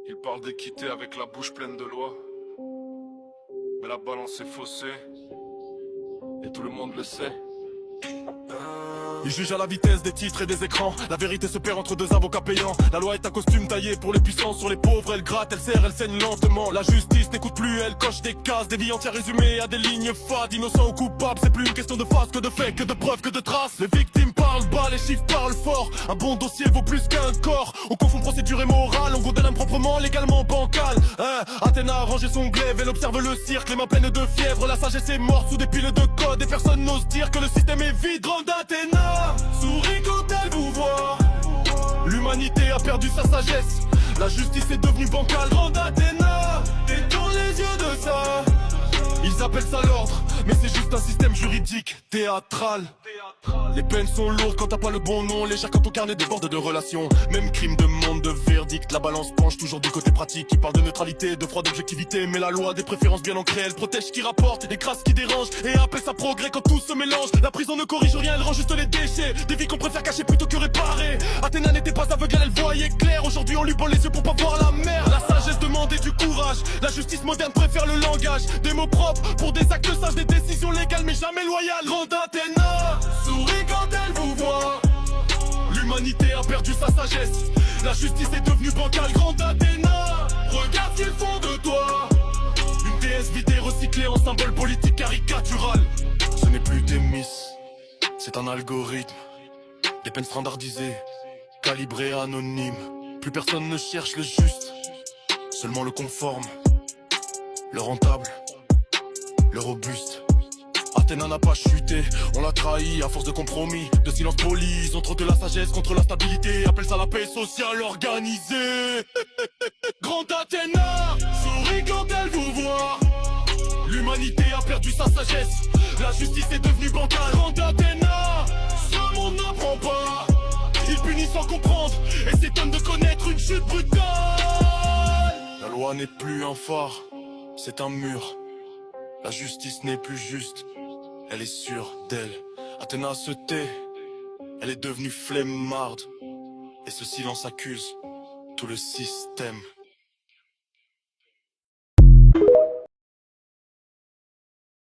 Il parle d'équité avec la bouche pleine de loi, mais la balance est faussée, et tout le monde le sait. Ils jugent à la vitesse des titres et des écrans. La vérité se perd entre deux avocats payants. La loi est un costume taillé pour les puissants. Sur les pauvres elle gratte, elle serre, elle saigne lentement. La justice n'écoute plus, elle coche des cases. Des vies entières résumées à des lignes fades. Innocents ou coupables, c'est plus une question de face que de faits, que de preuves, que de traces. Les victimes parlent bas, les chiffres parlent fort. Un bon dossier vaut plus qu'un corps. On confond procédure et morale, on condamne improprement, légalement bancal. Athéna a rangé son glaive, elle observe le cirque, les mains pleines de fièvre. La sagesse est morte sous des piles de codes. Et personne n'ose dire que le système est vide. Grande Athéna sourit quand elle vous voit. L'humanité a perdu sa sagesse. La justice est devenue bancale. Grande Athéna détourne les yeux de ça. Ils appellent ça l'ordre, mais c'est juste un système juridique théâtral. Les peines sont lourdes quand t'as pas le bon nom, légères quand ton carnet déborde de relations. Même crime demande de verdict, la balance penche toujours du côté pratique. Qui parle de neutralité, de froide objectivité, mais la loi des préférences bien ancrées, elle protège ce qui rapporte, écrase ce qui dérange, et appelle ça progrès quand tout se mélange. La prison ne corrige rien, elle rend juste les déchets, des vies qu'on préfère cacher plutôt que réparer. Athéna n'était pas aveugle, elle voyait clair, aujourd'hui on lui bolle les yeux pour pas voir la merde. La sagesse demandait du courage, la justice moderne préfère le langage. Des mots propres pour des actes sages, des décisions légales mais jamais loyales. Grande Athéna sourit quand elle vous voit. L'humanité a perdu sa sagesse, la justice est devenue bancale. Grande Athéna, regarde ce qu'ils font de toi. Une déesse vidée recyclée en symbole politique caricatural. Ce n'est plus des miss, c'est un algorithme. Des peines standardisées, calibrées, anonymes. Plus personne ne cherche le juste, seulement le conforme, le rentable, le robuste. Athéna n'a pas chuté, on l'a trahi à force de compromis, de silence poli. Ils ont trop de la sagesse contre la stabilité, appelle ça la paix sociale organisée. Grande Athéna sourit quand elle vous voit. L'humanité a perdu sa sagesse, la justice est devenue bancale. Grande Athéna, ce monde n'apprend pas. Il punit sans comprendre et s'étonne de connaître une chute brutale. La loi n'est plus un phare, c'est un mur. La justice n'est plus juste, elle est sûre d'elle. Athéna se tait, elle est devenue flemmarde. Et ce silence accuse tout le système.